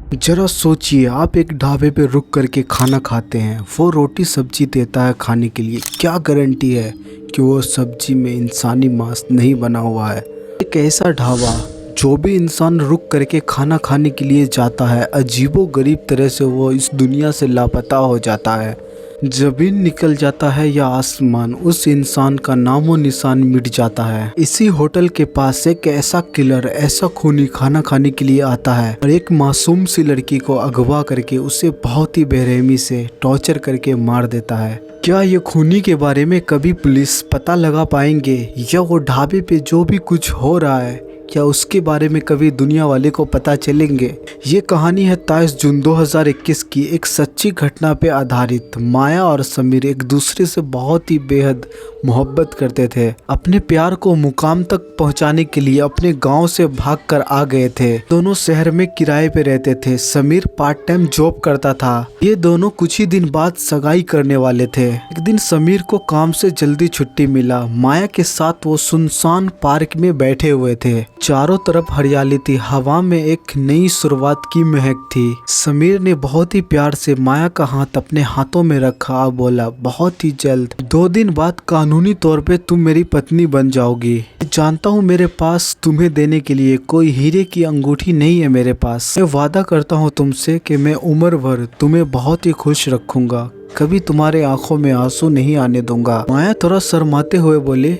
जरा सोचिए, आप एक ढाबे पे रुक करके खाना खाते हैं। वो रोटी सब्जी देता है खाने के लिए, क्या गारंटी है कि वो सब्जी में इंसानी मांस नहीं बना हुआ है। एक ऐसा ढाबा जो भी इंसान रुक करके खाना खाने के लिए जाता है, अजीबो गरीब तरह से वो इस दुनिया से लापता हो जाता है। जमीन निकल जाता है या आसमान, उस इंसान का नामो निशान मिट जाता है। इसी होटल के पास एक ऐसा किलर, ऐसा खूनी खाना खाने के लिए आता है और एक मासूम सी लड़की को अगवा करके उसे बहुत ही बेरहमी से टॉर्चर करके मार देता है। क्या ये खूनी के बारे में कभी पुलिस पता लगा पाएंगे, या वो ढाबे पे जो भी कुछ हो रहा है क्या उसके बारे में कभी दुनिया वाले को पता चलेंगे। ये कहानी है 23 जून 2021 की एक सच्ची घटना पे आधारित। माया और समीर एक दूसरे से बहुत ही बेहद मोहब्बत करते थे। अपने प्यार को मुकाम तक पहुंचाने के लिए अपने गांव से भागकर आ गए थे। दोनों शहर में किराए पे रहते थे। समीर पार्ट टाइम जॉब करता था। ये दोनों कुछ ही दिन बाद सगाई करने वाले थे। एक दिन समीर को काम से जल्दी छुट्टी मिला। माया के साथ वो सुनसान पार्क में बैठे हुए थे। चारों तरफ हरियाली थी, हवा में एक नई शुरुआत की महक थी। समीर ने बहुत ही प्यार से माया का हाथ अपने हाथों में रखा और बोला, बहुत ही जल्द 2 दिन बाद कानूनी तौर पे तुम मेरी पत्नी बन जाओगी। जानता हूँ मेरे पास तुम्हें देने के लिए कोई हीरे की अंगूठी नहीं है मेरे पास। मैं वादा करता हूँ तुमसे कि मैं उम्र भर तुम्हें बहुत ही खुश रखूंगा, कभी तुम्हारे आंखों में आंसू नहीं आने दूंगा। माया थोड़ा शर्माते हुए बोले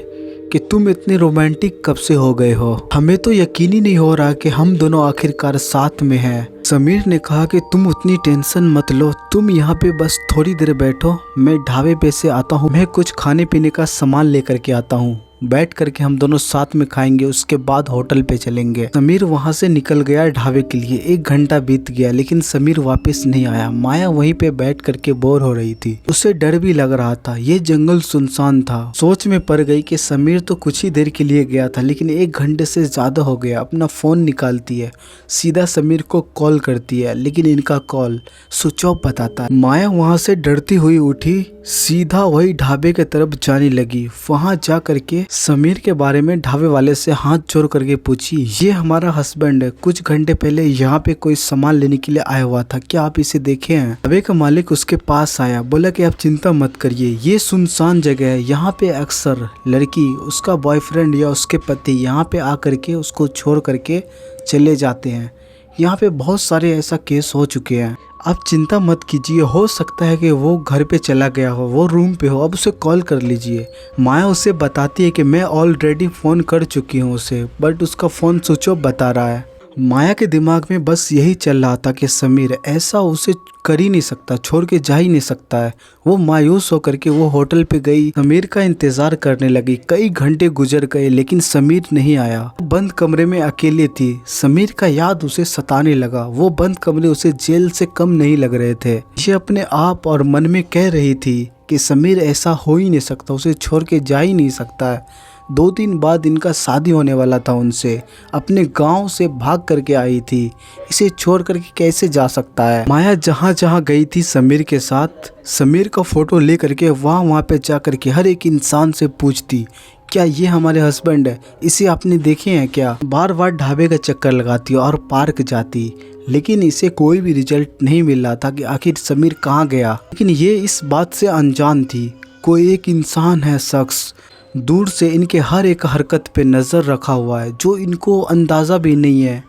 कि तुम इतने रोमांटिक कब से हो गए हो, हमें तो यकीन ही नहीं हो रहा कि हम दोनों आखिरकार साथ में हैं। समीर ने कहा कि तुम उतनी टेंशन मत लो, तुम यहाँ पे बस थोड़ी देर बैठो, मैं ढाबे पे से आता हूँ, मैं कुछ खाने पीने का सामान लेकर के आता हूँ, बैठ करके हम दोनों साथ में खाएंगे, उसके बाद होटल पे चलेंगे। समीर वहाँ से निकल गया ढाबे के लिए। 1 घंटा बीत गया लेकिन समीर वापस नहीं आया। माया वहीं पे बैठ करके बोर हो रही थी। उसे डर भी लग रहा था, ये जंगल सुनसान था। सोच में पड़ गई कि समीर तो कुछ ही देर के लिए गया था लेकिन 1 घंटे से ज्यादा हो गया। अपना फोन निकालती है, सीधा समीर को कॉल करती है लेकिन इनका कॉल स्विच ऑफ बताता है। माया वहाँ से डरती हुई उठी, सीधा वही ढाबे के तरफ जाने लगी। वहाँ जा करके समीर के बारे में ढाबे वाले से हाथ जोड़ करके पूछी, ये हमारा हस्बैंड है, कुछ घंटे पहले यहाँ पे कोई सामान लेने के लिए आया हुआ था, क्या आप इसे देखे हैं। ढाबे का मालिक उसके पास आया, बोला कि आप चिंता मत करिए, ये सुनसान जगह है, यहाँ पे अक्सर लड़की, उसका बॉयफ्रेंड या उसके पति यहाँ पे आ करके उसको छोड़ करके चले जाते हैं। यहाँ पे बहुत सारे ऐसा केस हो चुके हैं, आप चिंता मत कीजिए, हो सकता है कि वो घर पे चला गया हो, वो रूम पे हो, अब उसे कॉल कर लीजिए। माया उसे बताती है कि मैं ऑलरेडी फ़ोन कर चुकी हूँ उसे, बट उसका फ़ोन स्विच ऑफ बता रहा है। माया के दिमाग में बस यही चल रहा था कि समीर ऐसा उसे कर ही नहीं सकता, छोड़ के जा ही नहीं सकता है। वो मायूस होकर के वो होटल पे गई, समीर का इंतजार करने लगी। कई घंटे गुजर गए लेकिन समीर नहीं आया। बंद कमरे में अकेले थी। समीर का याद उसे सताने लगा। वो बंद कमरे उसे जेल से कम नहीं लग रहे थे। ये अपने आप और मन में कह रही थी कि समीर ऐसा हो ही नहीं सकता, उसे छोड़ के जा ही नहीं सकता है। 2 दिन बाद इनका शादी होने वाला था उनसे, अपने गांव से भाग करके आई थी, इसे छोड़ करके कैसे जा सकता है। माया जहाँ जहाँ गई थी समीर के साथ, समीर का फोटो ले करके वहाँ पे जा करके हर एक इंसान से पूछती, क्या ये हमारे हस्बैंड है, इसे आपने देखे हैं क्या। बार बार ढाबे का चक्कर लगाती और पार्क जाती लेकिन इसे कोई भी रिजल्ट नहीं मिल रहा था कि आखिर समीर कहाँ गया। लेकिन ये इस बात से अनजान थी, कोई एक इंसान है, शख्स दूर से इनके हर एक हरकत पे नज़र रखा हुआ है, जो इनको अंदाज़ा भी नहीं है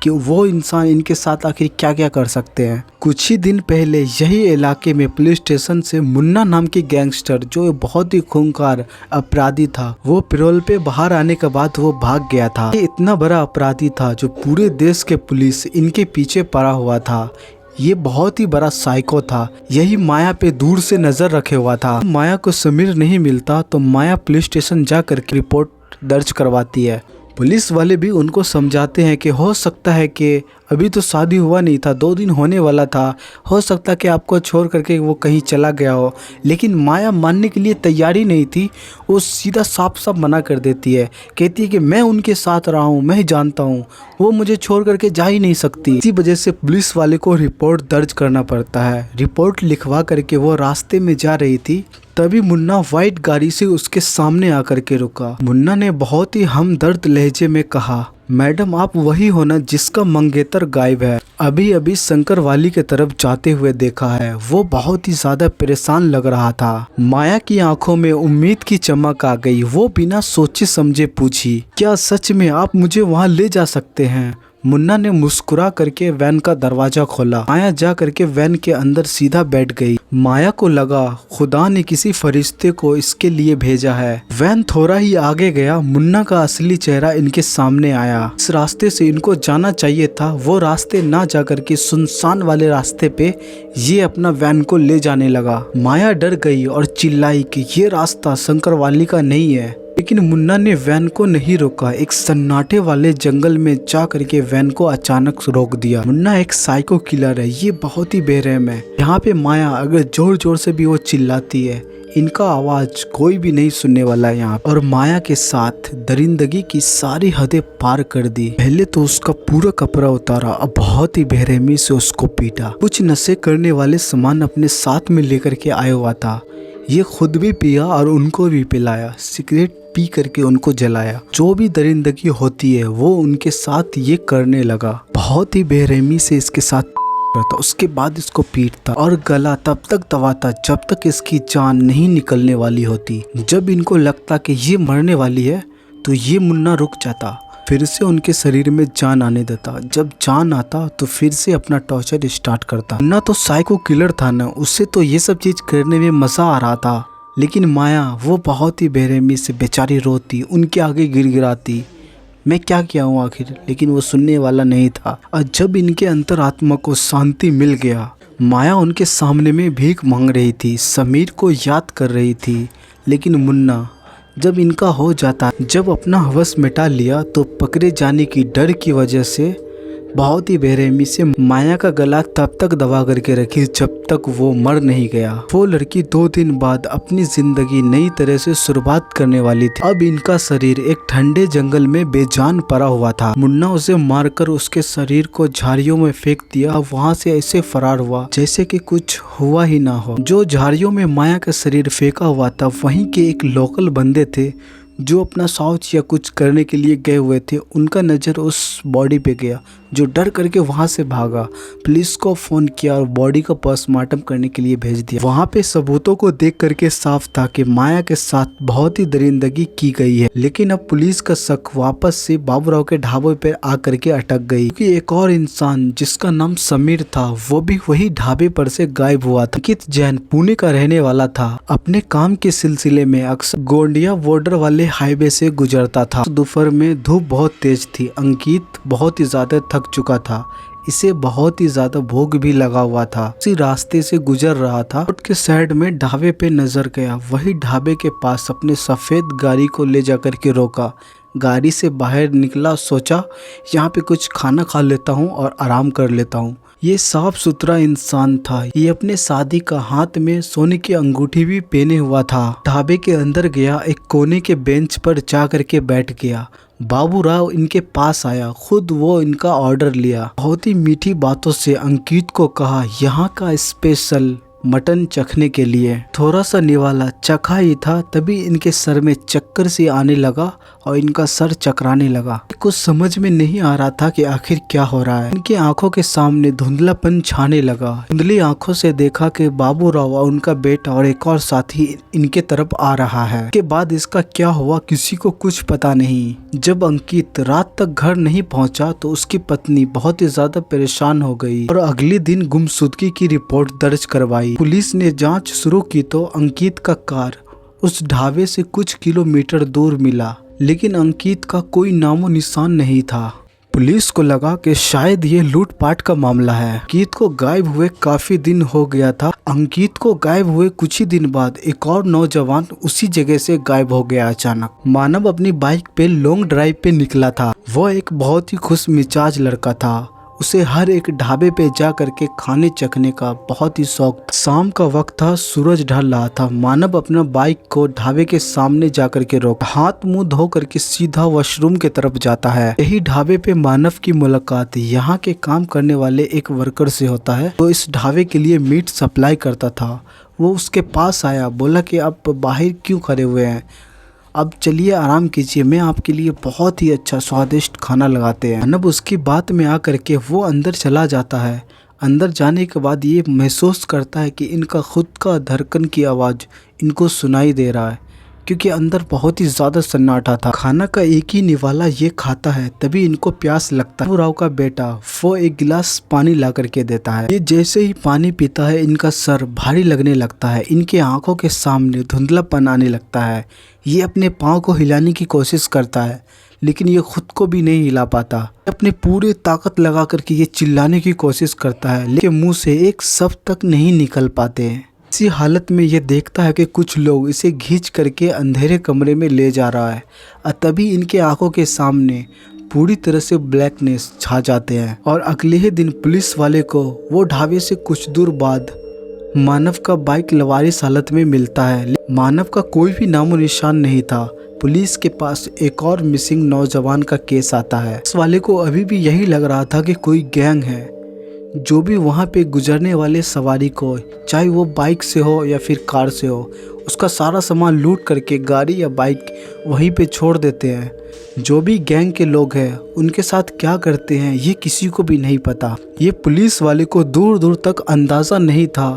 कि वो इंसान इनके साथ आखिर क्या क्या कर सकते हैं। कुछ ही दिन पहले यही इलाके में पुलिस स्टेशन से मुन्ना नाम के गैंगस्टर, जो बहुत ही खूंखार अपराधी था, वो पैरोल पे बाहर आने के बाद वो भाग गया था। ये इतना बड़ा अपराधी था जो पूरे देश के पुलिस इनके पीछे पड़ा हुआ था। ये बहुत ही बड़ा साइको था। यही माया पे दूर से नजर रखे हुआ था। माया को समीर नहीं मिलता तो माया पुलिस स्टेशन जाकर के रिपोर्ट दर्ज करवाती है। पुलिस वाले भी उनको समझाते हैं कि हो सकता है कि अभी तो शादी हुआ नहीं था, 2 दिन होने वाला था, हो सकता है कि आपको छोड़ करके वो कहीं चला गया हो। लेकिन माया मानने के लिए तैयार ही नहीं थी। वो सीधा साफ साफ मना कर देती है, कहती है कि मैं उनके साथ रहा हूँ, मैं जानता हूँ, वो मुझे छोड़ करके जा ही नहीं सकती। इसी वजह से पुलिस वाले को रिपोर्ट दर्ज करना पड़ता है। रिपोर्ट लिखवा करके वो रास्ते में जा रही थी, तभी मुन्ना व्हाइट गाड़ी से उसके सामने आकर के रुका। मुन्ना ने बहुत ही हमदर्द लहजे में कहा, मैडम आप वही हो ना जिसका मंगेतर गायब है? अभी अभी शंकर वाली के तरफ जाते हुए देखा है। वो बहुत ही ज्यादा परेशान लग रहा था। माया की आंखों में उम्मीद की चमक आ गई। वो बिना सोचे समझे पूछी, क्या सच में आप मुझे वहाँ ले जा सकते हैं? मुन्ना ने मुस्कुरा करके वैन का दरवाजा खोला। माया जा करके वैन के अंदर सीधा बैठ गई। माया को लगा खुदा ने किसी फरिश्ते को इसके लिए भेजा है। वैन थोड़ा ही आगे गया, मुन्ना का असली चेहरा इनके सामने आया। इस रास्ते से इनको जाना चाहिए था, वो रास्ते ना जा करके सुनसान वाले रास्ते पे ये अपना वैन को ले जाने लगा। माया डर गई और चिल्लाई कि ये रास्ता शंकर वाली का नहीं है। लेकिन मुन्ना ने वैन को नहीं रोका। एक सन्नाटे वाले जंगल में जा करके वैन को अचानक रोक दिया। मुन्ना एक साइको किलर है, ये बहुत ही बेरहम है। यहाँ पे माया अगर जोर जोर से भी वो चिल्लाती है, इनका आवाज कोई भी नहीं सुनने वाला है यहाँ। और माया के साथ दरिंदगी की सारी हदें पार कर दी। पहले तो उसका पूरा कपड़ा उतारा, अब बहुत ही बेरहमी से उसको पीटा। कुछ नशे करने वाले सामान अपने साथ में लेकर के आया हुआ था, ये खुद भी पिया और उनको भी पिलाया। सिगरेट पी करके उनको जलाया। जो भी दरिंदगी होती है वो उनके साथ ये करने लगा। बहुत ही बेरहमी से इसके साथ करता, उसके बाद इसको पीटता और गला तब तक दबाता जब तक इसकी जान नहीं निकलने वाली होती। जब इनको लगता कि ये मरने वाली है तो ये मुन्ना रुक जाता, फिर से उनके शरीर में जान आने देता। जब जान आता तो फिर से अपना टॉर्चर स्टार्ट करता। मुन्ना तो साइको किलर था ना, उससे तो ये सब चीज करने में मजा आ रहा था। लेकिन माया वो बहुत ही बेरहमी से बेचारी रोती, उनके आगे गिड़गिड़ाती, मैं क्या किया हूँ आखिर। लेकिन वो सुनने वाला नहीं था। और जब इनके अंतरात्मा को शांति मिल गया, माया उनके सामने में भीख मांग रही थी, समीर को याद कर रही थी। लेकिन मुन्ना जब इनका हो जाता, जब अपना हवस मिटा लिया तो पकड़े जाने की डर की वजह से बहुत ही बेरहमी से माया का गला तब तक दबा करके रखी जब तक वो मर नहीं गया। वो लड़की 2 दिन बाद अपनी जिंदगी नई तरह से शुरुआत करने वाली थी। अब इनका शरीर एक ठंडे जंगल में बेजान पड़ा हुआ था। मुन्ना उसे मारकर उसके शरीर को झाड़ियों में फेंक दिया। वहाँ से ऐसे फरार हुआ जैसे कि कुछ हुआ ही ना हो। जो झाड़ियों में माया का शरीर फेंका हुआ था, वहीं के एक लोकल बंदे थे जो अपना शौच या कुछ करने के लिए गए हुए थे। उनका नज़र उस बॉडी पे गया, जो डर करके वहाँ से भागा। पुलिस को फ़ोन किया और बॉडी का पोस्टमार्टम करने के लिए भेज दिया। वहाँ पे सबूतों को देख करके साफ था कि माया के साथ बहुत ही दरिंदगी की गई है। लेकिन अब पुलिस का शक वापस से बाबूराव के ढाबे पे आ करके अटक गई, क्योंकि एक और इंसान जिसका नाम समीर था वो भी वही ढाबे पर से गायब हुआ था। अंकित जैन पुणे का रहने वाला था। अपने काम के सिलसिले में अक्सर गोंडिया बॉर्डर वाले हाईवे से गुजरता था। दोपहर में धूप बहुत तेज थी। अंकित बहुत ही ज्यादा थक चुका था, इसे बहुत ही ज्यादा भूख भी लगा हुआ था। उसी रास्ते से गुजर रहा था। रोड के साइड में ढाबे पे नजर गया। वही ढाबे के पास अपने सफेद गाड़ी को ले जाकर के रोका। गाड़ी से बाहर निकला, सोचा यहाँ पे कुछ खाना खा लेता हूँ और आराम कर लेता हूँ। ये साफ सुथरा इंसान था। ये अपने शादी का हाथ में सोने की अंगूठी भी पहने हुआ था। ढाबे के अंदर गया, एक कोने के बेंच पर जा करके बैठ गया। बाबूराव इनके पास आया, खुद वो इनका ऑर्डर लिया। बहुत ही मीठी बातों से अंकित को कहा यहाँ का स्पेशल मटन चखने के लिए। थोड़ा सा निवाला चखा ही था, तभी इनके सर में चक्कर से आने लगा और इनका सर चकराने लगा। कुछ समझ में नहीं आ रहा था कि आखिर क्या हो रहा है। इनकी आंखों के सामने धुंधलापन छाने लगा। धुंधली आंखों से देखा कि बाबूराव और उनका बेटा और एक और साथी इनके तरफ आ रहा है। के बाद इसका क्या हुआ किसी को कुछ पता नहीं। जब अंकित रात तक घर नहीं पहुंचा तो उसकी पत्नी बहुत ही ज्यादा परेशान हो गई और अगले दिन गुमशुदगी की रिपोर्ट दर्ज करवाई। पुलिस ने जांच शुरू की तो अंकित का कार उस ढाबे से कुछ किलोमीटर दूर मिला, लेकिन अंकित का कोई नामो निशान नहीं था। पुलिस को लगा कि शायद ये लूटपाट का मामला है। अंकित को गायब हुए काफी दिन हो गया था। अंकित को गायब हुए कुछ ही दिन बाद एक और नौजवान उसी जगह से गायब हो गया अचानक। मानव अपनी बाइक पे लॉन्ग ड्राइव पे निकला था। वह एक बहुत ही खुश मिजाज लड़का था। उसे हर एक ढाबे पे जा करके खाने चखने का बहुत ही शौक था। शाम का वक्त था, सूरज ढल रहा था। मानव अपना बाइक को ढाबे के सामने जा करके रोका। हाथ मुंह धो करके सीधा वॉशरूम के तरफ जाता है। यही ढाबे पे मानव की मुलाकात यहाँ के काम करने वाले एक वर्कर से होता है, तो इस ढाबे के लिए मीट सप्लाई करता था। वो उसके पास आया, बोला कि आप बाहर क्यों खड़े हुए हैं, अब चलिए आराम कीजिए, मैं आपके लिए बहुत ही अच्छा स्वादिष्ट खाना लगाते हैं। मानव उसकी बात में आकर के वो अंदर चला जाता है। अंदर जाने के बाद ये महसूस करता है कि इनका खुद का धड़कन की आवाज़ इनको सुनाई दे रहा है, क्योंकि अंदर बहुत ही ज़्यादा सन्नाटा था। खाना का एक ही निवाला ये खाता है, तभी इनको प्यास लगता है। बाबू राव का बेटा वो एक गिलास पानी ला करके देता है। ये जैसे ही पानी पीता है इनका सर भारी लगने लगता है, इनके आंखों के सामने धुंधलापन आने लगता है। ये अपने पाँव को हिलाने की कोशिश करता है, लेकिन ये खुद को भी नहीं हिला पाता। अपने पूरे ताकत लगा करके ये चिल्लाने की कोशिश करता है, लेकिन मुंह से एक शब्द तक नहीं निकल पाते हैं। इसी हालत में ये देखता है कि कुछ लोग इसे खींच करके अंधेरे कमरे में ले जा रहा है, और तभी इनके आंखों के सामने पूरी तरह से ब्लैकनेस छा जाते हैं। और अगले ही दिन पुलिस वाले को वो ढाबे से कुछ दूर बाद मानव का बाइक लवारिस हालत में मिलता है। मानव का कोई भी नामो निशान नहीं था। पुलिस के पास एक और मिसिंग नौजवान का केस आता है। इस वाले को अभी भी यही लग रहा था कि कोई गैंग है जो भी वहाँ पे गुजरने वाले सवारी को, चाहे वो बाइक से हो या फिर कार से हो, उसका सारा सामान लूट करके गाड़ी या बाइक वहीं पे छोड़ देते हैं। जो भी गैंग के लोग हैं उनके साथ क्या करते हैं ये किसी को भी नहीं पता। ये पुलिस वाले को दूर दूर तक अंदाज़ा नहीं था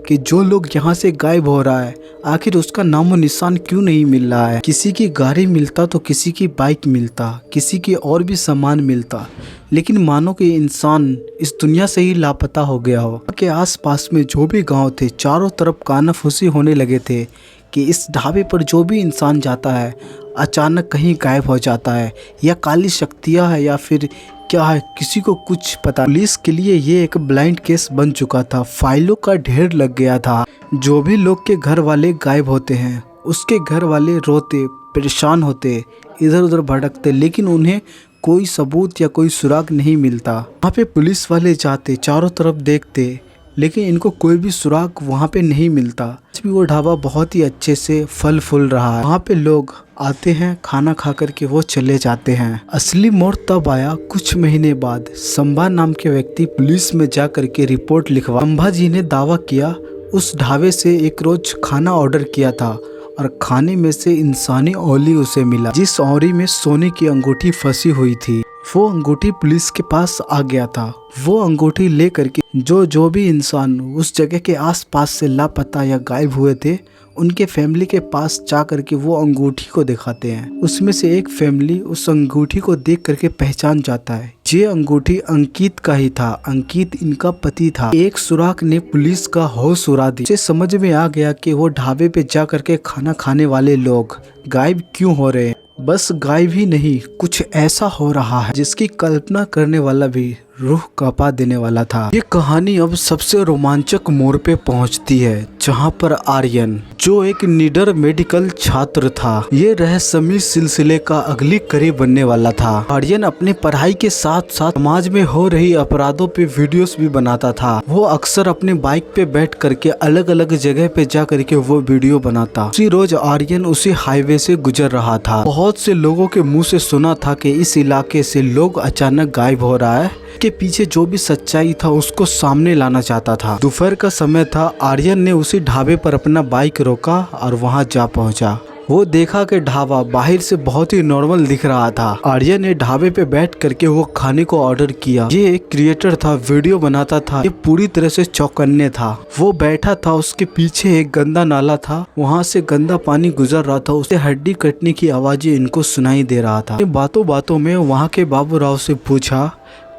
कि जो लोग यहाँ से गायब हो रहा है आखिर उसका नामो निशान क्यों नहीं मिल रहा है। किसी की गाड़ी मिलता तो किसी की बाइक मिलता, किसी की और भी सामान मिलता, लेकिन मानो कि इंसान इस दुनिया से ही लापता हो गया हो। के आसपास में जो भी गांव थे चारों तरफ कानाफूसी होने लगे थे कि इस ढाबे पर जो भी इंसान जाता है अचानक कहीं गायब हो जाता है, या काली शक्तियाँ है या फिर क्या है, किसी को कुछ पता। पुलिस के लिए ये एक ब्लाइंड केस बन चुका था। फाइलों का ढेर लग गया था। जो भी लोग के घर वाले गायब होते हैं उसके घर वाले रोते, परेशान होते, इधर उधर भटकते, लेकिन उन्हें कोई सबूत या कोई सुराग नहीं मिलता। वहाँ पे पुलिस वाले जाते, चारों तरफ देखते, लेकिन इनको कोई भी सुराग वहाँ पे नहीं मिलता। आज भी वो ढाबा बहुत ही अच्छे से फल फूल रहा है। वहाँ पे लोग आते हैं, खाना खा करके वो चले जाते हैं। असली मोड़ तब आया कुछ महीने बाद। संभा नाम के व्यक्ति पुलिस में जा करके रिपोर्ट लिखवा। संभा जी ने दावा किया उस ढाबे से एक रोज खाना ऑर्डर किया था और खाने में से इंसानी औली उसे मिला, जिस औरी में सोने की अंगूठी फंसी हुई थी। वो अंगूठी पुलिस के पास आ गया था। वो अंगूठी ले करके जो भी इंसान उस जगह के आसपास से लापता या गायब हुए थे उनके फैमिली के पास जा करके वो अंगूठी को दिखाते हैं। उसमें से एक फैमिली उस अंगूठी को देख करके पहचान जाता है। ये अंगूठी अंकित का ही था। अंकित इनका पति था। एक सुराग ने पुलिस का होश उड़ा दी। उसे समझ में आ गया कि वो ढाबे पे जा करके खाना खाने वाले लोग गायब क्यों हो रहे हैं। बस गायब ही नहीं, कुछ ऐसा हो रहा है जिसकी कल्पना करने वाला भी रूह कांपा देने वाला था। ये कहानी अब सबसे रोमांचक मोड़ पे पहुंचती है, जहां पर आर्यन जो एक निडर मेडिकल छात्र था, ये रहस्यमय सिलसिले का अगली कड़ी बनने वाला था। आर्यन अपने पढ़ाई के साथ साथ समाज में हो रही अपराधों पे वीडियोस भी बनाता था। वो अक्सर अपने बाइक पे बैठ करके अलग अलग जगह पे जा करके वो वीडियो बनाता। उसी रोज आर्यन उसी हाईवे से गुजर रहा था। बहुत से लोगों के मुँह से सुना था कि इस इलाके से लोग अचानक गायब हो रहा है। के पीछे जो भी सच्चाई था उसको सामने लाना चाहता था। दोपहर का समय था। आर्यन ने उसी ढाबे पर अपना बाइक रोका और वहां जा पहुंचा। वो देखा कि ढाबा बाहर से बहुत ही नॉर्मल दिख रहा था। आर्यन ने ढाबे पे बैठ करके वो खाने को ऑर्डर किया। ये एक क्रिएटर था, वीडियो बनाता था। ये पूरी तरह से चौकन्ने था। वो बैठा था, उसके पीछे एक गंदा नाला था, वहाँ से गंदा पानी गुजर रहा था। उसे हड्डी कटने की आवाजें इनको सुनाई दे रहा था। बातों बातों में वहाँ के बाबू राव से पूछा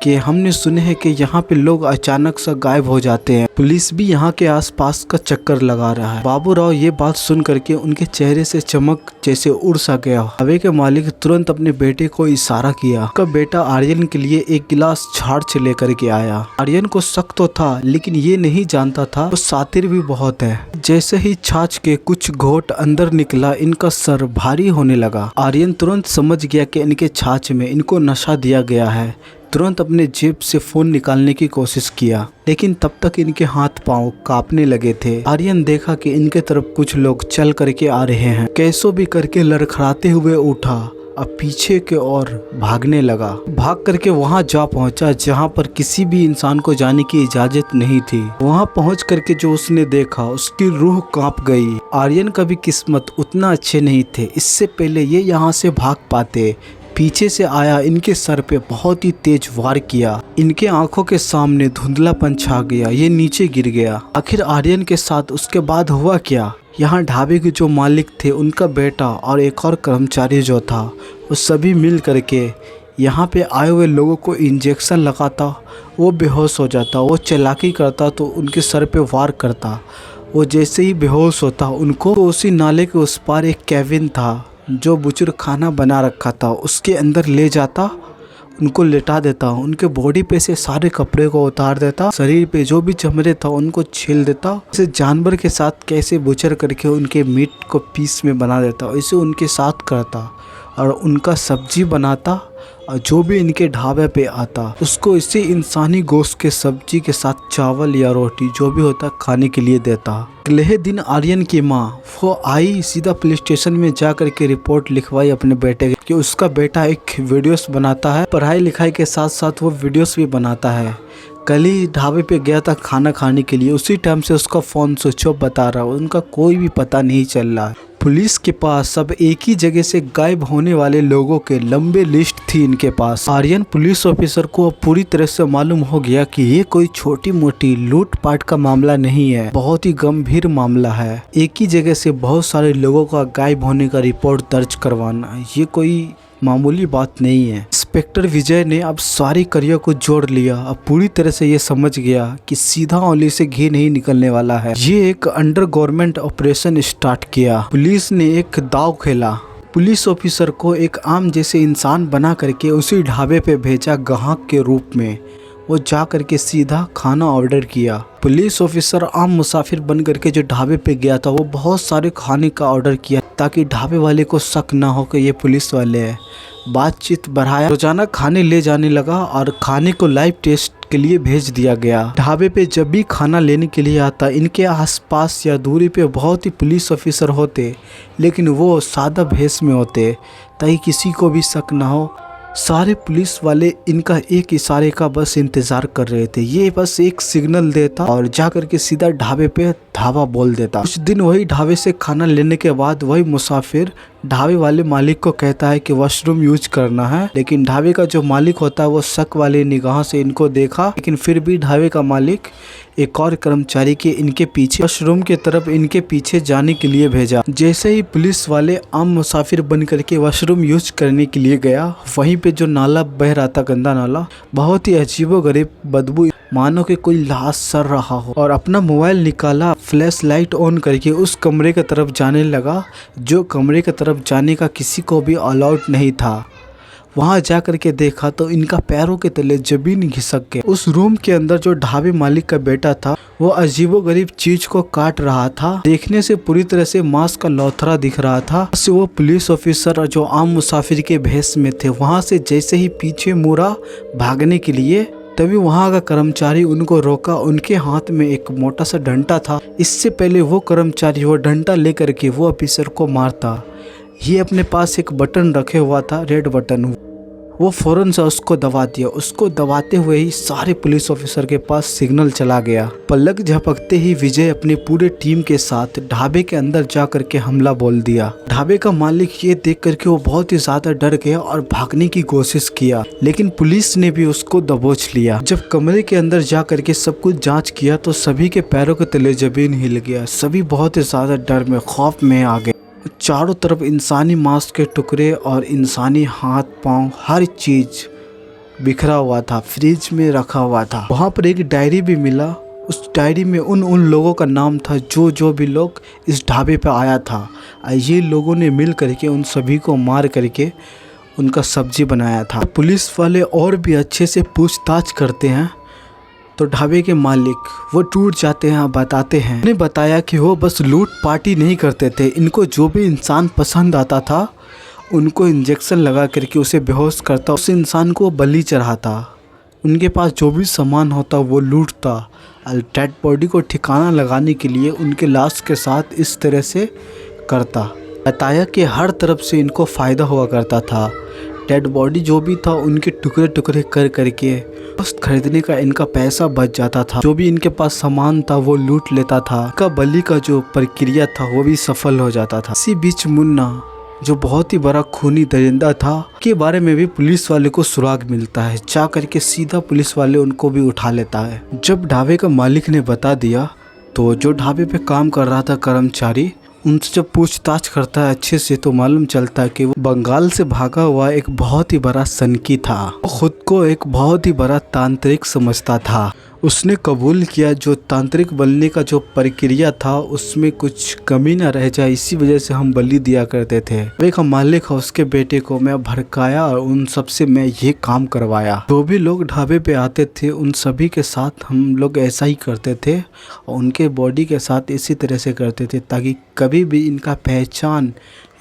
कि हमने सुने हैं कि यहाँ पे लोग अचानक सा गायब हो जाते हैं, पुलिस भी यहाँ के आसपास का चक्कर लगा रहा है। बाबू राव ये बात सुन करके उनके चेहरे से चमक जैसे उड़ सा गया। ढाबे के मालिक तुरंत अपने बेटे को इशारा किया। उसका बेटा आर्यन के लिए एक गिलास छाछ लेकर के आया। आर्यन को शक तो था, लेकिन ये नहीं जानता था वो शातिर भी बहुत है। जैसे ही छाछ के कुछ घोट अंदर निकला, इनका सर भारी होने लगा। आर्यन तुरंत समझ गया कि इनके छाछ में इनको नशा दिया गया है। तुरंत अपने जेब से फोन निकालने की कोशिश किया, लेकिन तब तक इनके हाथ पांव कांपने लगे थे। आर्यन देखा कि इनके तरफ कुछ लोग चल करके आ रहे हैं। कैसो भी करके लड़खड़ाते हुए उठा अब पीछे के ओर भागने लगा। भाग करके वहां जा पहुंचा जहां पर किसी भी इंसान को जाने की इजाजत नहीं थी। वहां पहुंच करके जो उसने देखा उसकी रूह कांप गई। आर्यन का भी किस्मत उतना अच्छे नहीं थे, इससे पहले ये यहाँ से भाग पाते। पीछे से आया, इनके सर पे बहुत ही तेज वार किया। इनके आंखों के सामने धुंधलापन छा गया, ये नीचे गिर गया। आखिर आर्यन के साथ उसके बाद हुआ क्या? यहाँ ढाबे के जो मालिक थे, उनका बेटा और एक और कर्मचारी जो था, वो सभी मिल करके यहाँ पे आए हुए लोगों को इंजेक्शन लगाता, वो बेहोश हो जाता। वो चालाकी करता तो उनके सर पे वार करता। वो जैसे ही बेहोश होता, उनको तो उसी नाले के उस पार एक कैबिन था जो बुजुर्ग खाना बना रखा था, उसके अंदर ले जाता, उनको लेटा देता, उनके बॉडी पे से सारे कपड़े को उतार देता, शरीर पे जो भी चमड़े था उनको छील देता। जैसे जानवर के साथ कैसे बुचर करके उनके मीट को पीस में बना देता, वैसे उनके साथ करता और उनका सब्जी बनाता। और जो भी इनके ढाबे पे आता उसको इसी इंसानी गोश्त के सब्जी के साथ चावल या रोटी जो भी होता खाने के लिए देता। अगले दिन आर्यन की माँ वो आई, सीधा पुलिस स्टेशन में जा करके रिपोर्ट लिखवाई अपने बेटे की कि उसका बेटा एक वीडियोस बनाता है, पढ़ाई लिखाई के साथ साथ वो वीडियोस भी बनाता है। कल ही ढाबे पे गया था खाना खाने के लिए, उसी टाइम से उसका फ़ोन स्विच ऑफ बता रहा, उनका कोई भी पता नहीं चल रहा है। पुलिस के पास सब एक ही जगह से गायब होने वाले लोगों के लंबे लिस्ट थी इनके पास। आर्यन पुलिस ऑफिसर को अब पूरी तरह से मालूम हो गया कि ये कोई छोटी मोटी लूटपाट का मामला नहीं है, बहुत ही गंभीर मामला है। एक ही जगह से बहुत सारे लोगों का गायब होने का रिपोर्ट दर्ज करवाना ये कोई मामूली बात नहीं है। इंस्पेक्टर विजय ने अब सारी कड़ियों को जोड़ लिया। अब पूरी तरह से ये समझ गया कि सीधा उंगली से घी नहीं निकलने वाला है। ये एक अंडर गवर्नमेंट ऑपरेशन स्टार्ट किया। पुलिस ने एक दाव खेला। पुलिस ऑफिसर को एक आम जैसे इंसान बना करके उसी ढाबे पे भेजा ग्राहक के रूप में। वो जा करके सीधा खाना ऑर्डर किया। पुलिस ऑफिसर आम मुसाफिर बन करके जो ढाबे पे गया था, वो बहुत सारे खाने का ऑर्डर किया ताकि ढाबे वाले को शक ना हो कि ये पुलिस वाले हैं। बातचीत बढ़ाया, रोजाना खाने ले जाने लगा और खाने को लाइव टेस्ट के लिए भेज दिया गया। ढाबे पे जब भी खाना लेने के लिए आता, इनके आसपास या दूरी पे बहुत ही पुलिस ऑफिसर होते, लेकिन वो सादा भेष में होते ताकि किसी को भी शक ना हो। सारे पुलिस वाले इनका एक इशारे का बस इंतजार कर रहे थे। ये बस एक सिग्नल देता और जाकर के सीधा ढाबे पे धावा बोल देता। कुछ दिन वही ढाबे से खाना लेने के बाद वही मुसाफिर ढाबे वाले मालिक को कहता है कि वॉशरूम यूज करना है, लेकिन ढाबे का जो मालिक होता है वो शक वाले निगाह से इनको देखा, लेकिन फिर भी ढाबे का मालिक एक और कर्मचारी के इनके पीछे वॉशरूम की तरफ इनके पीछे जाने के लिए भेजा। जैसे ही पुलिस वाले आम मुसाफिर बन करके वॉशरूम यूज करने के लिए गया, वहीं पे जो नाला बह रहा था, गंदा नाला, बहुत ही अजीबोगरीब बदबू, मानो कि कोई लाश सड़ रहा हो। और अपना मोबाइल निकाला, फ्लैश लाइट ऑन करके उस कमरे की तरफ जाने लगा, जो कमरे की तरफ जाने का किसी को भी अलाउड नहीं था। वहां जा करके देखा तो इनका पैरों के तले जमीन खिसक गया। उस रूम के अंदर जो ढाबे मालिक का बेटा था, वो अजीबोगरीब चीज को काट रहा था। देखने से पूरी तरह से मांस का लौथरा दिख रहा था। वो पुलिस ऑफिसर जो आम मुसाफिर के भेष में थे, वहां से जैसे ही पीछे मुड़ा भागने के लिए, तभी वहां का कर्मचारी उनको रोका। उनके हाथ में एक मोटा सा डंडा था। इससे पहले वो कर्मचारी वो डंडा लेकर के वो ऑफिसर को मारता, ये अपने पास एक बटन रखे हुआ था, रेड बटन, वो फौरन से उसको दबा दिया। उसको दबाते हुए ही सारे पुलिस ऑफिसर के पास सिग्नल चला गया। पलक झपकते ही विजय अपनी पूरे टीम के साथ ढाबे के अंदर जा करके हमला बोल दिया। ढाबे का मालिक ये देख करके वो बहुत ही ज्यादा डर गया और भागने की कोशिश किया, लेकिन पुलिस ने भी उसको दबोच लिया। जब कमरे के अंदर जा करके सब कुछ जांच किया तो सभी के पैरों के तले जमीन हिल गया। सभी बहुत ही ज्यादा डर में, खौफ में आ गए। चारों तरफ इंसानी मांस के टुकड़े और इंसानी हाथ पांव, हर चीज बिखरा हुआ था, फ्रिज में रखा हुआ था। वहां पर एक डायरी भी मिला। उस डायरी में उन लोगों का नाम था जो भी लोग इस ढाबे पे आया था। ये लोगों ने मिल करके उन सभी को मार करके उनका सब्जी बनाया था। पुलिस वाले और भी अच्छे से पूछताछ करते हैं तो ढाबे के मालिक वो टूट जाते हैं, बताते हैं। उन्हें बताया कि वो बस लूट पार्टी नहीं करते थे, इनको जो भी इंसान पसंद आता था उनको इंजेक्शन लगा करके उसे बेहोश करता, उस इंसान को बलि चढ़ाता, उनके पास जो भी सामान होता वो लूटता। डेड बॉडी को ठिकाना लगाने के लिए उनके लाश के साथ इस तरह से करता। बताया कि हर तरफ से इनको फ़ायदा हुआ करता था। डेड बॉडी जो भी था उनके टुकड़े टुकड़े कर करके गोश्त खरीदने का इनका पैसा बच जाता था। जो भी इनके पास सामान था वो लूट लेता था। इनका बलि का जो प्रक्रिया था वो भी सफल हो जाता था। इसी बीच मुन्ना जो बहुत ही बड़ा खूनी दरिंदा था के बारे में भी पुलिस वाले को सुराग मिलता है। जा करके सीधा पुलिस वाले उनको भी उठा लेता है। जब ढाबे का मालिक ने बता दिया तो जो ढाबे पे काम कर रहा था कर्मचारी, उनसे जब पूछताछ करता है अच्छे से तो मालूम चलता है कि वो बंगाल से भागा हुआ एक बहुत ही बड़ा सनकी था। वो खुद को एक बहुत ही बड़ा तांत्रिक समझता था। उसने कबूल किया जो तांत्रिक बनने का जो प्रक्रिया था उसमें कुछ कमी न रह जाए, इसी वजह से हम बलि दिया करते थे। ढाबे का मालिक है उसके बेटे को मैं भड़काया और उन सब से मैं ये काम करवाया। जो भी लोग ढाबे पे आते थे उन सभी के साथ हम लोग ऐसा ही करते थे और उनके बॉडी के साथ इसी तरह से करते थे ताकि कभी भी इनका पहचान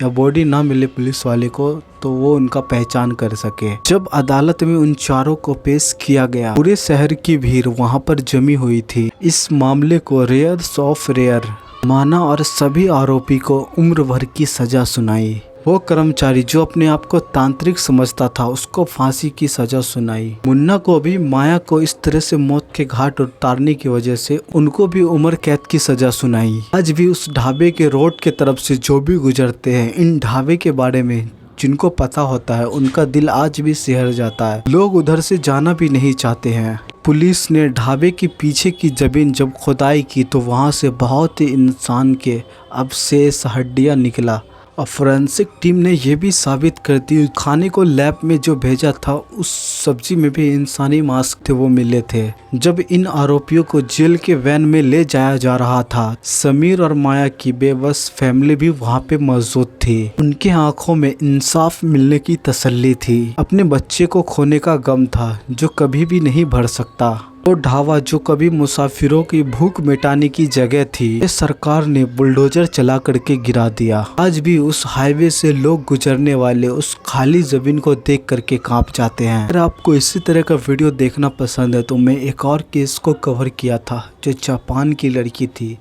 या बॉडी ना मिले पुलिस वाले को तो वो उनका पहचान कर सके। जब अदालत में उन चारों को पेश किया गया, पूरे शहर की भीड़ वहां पर जमी हुई थी। इस मामले को रेयर्स ऑफ रेयर माना और सभी आरोपी को उम्र भर की सजा सुनाई। वो कर्मचारी जो अपने आप को तांत्रिक समझता था उसको फांसी की सजा सुनाई। मुन्ना को भी माया को इस तरह से मौत के घाट उतारने की वजह से उनको भी उम्र कैद की सजा सुनाई। आज भी उस ढाबे के रोड के तरफ से जो भी गुजरते हैं, इन ढाबे के बारे में जिनको पता होता है उनका दिल आज भी सिहर जाता है। लोग उधर से जाना भी नहीं चाहते हैं। पुलिस ने ढाबे के पीछे की जमीन जब खुदाई की तो वहां से बहुत ही इंसान के अवशेष हड्डियां निकला और फोरेंसिक टीम ने यह भी साबित कर दी खाने को लैब में जो भेजा था उस सब्जी में भी इंसानी मांस थे वो मिले थे। जब इन आरोपियों को जेल के वैन में ले जाया जा रहा था, समीर और माया की बेबस फैमिली भी वहां पे मौजूद थी। उनके आंखों में इंसाफ मिलने की तसल्ली थी। अपने बच्चे को खोने का गम था जो कभी भी नहीं भर सकता। वो ढाबा जो कभी मुसाफिरों की भूख मिटाने की जगह थी, ये सरकार ने बुलडोजर चला करके गिरा दिया। आज भी उस हाईवे से लोग गुजरने वाले उस खाली जमीन को देख करके कांप जाते हैं। अगर आपको इसी तरह का वीडियो देखना पसंद है तो मैं एक और केस को कवर किया था जो जापान की लड़की थी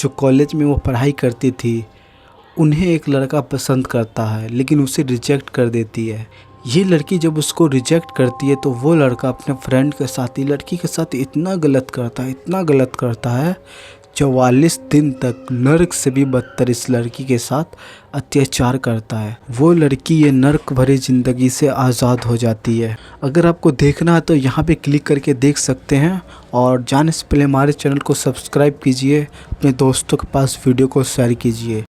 जो कॉलेज में वो पढ़ाई करती थी। उन्हें एक लड़का पसंद करता है लेकिन उसे रिजेक्ट कर देती है। ये लड़की जब उसको रिजेक्ट करती है तो वो लड़का अपने फ्रेंड के साथ ही लड़की के साथ इतना गलत करता है 44 दिन तक नर्क से भी बदतर इस लड़की के साथ अत्याचार करता है। वो लड़की ये नर्क भरी ज़िंदगी से आज़ाद हो जाती है। अगर आपको देखना है तो यहाँ पे क्लिक करके देख सकते हैं और जाने से पहले हमारे चैनल को सब्सक्राइब कीजिए, अपने दोस्तों के पास वीडियो को शेयर कीजिए।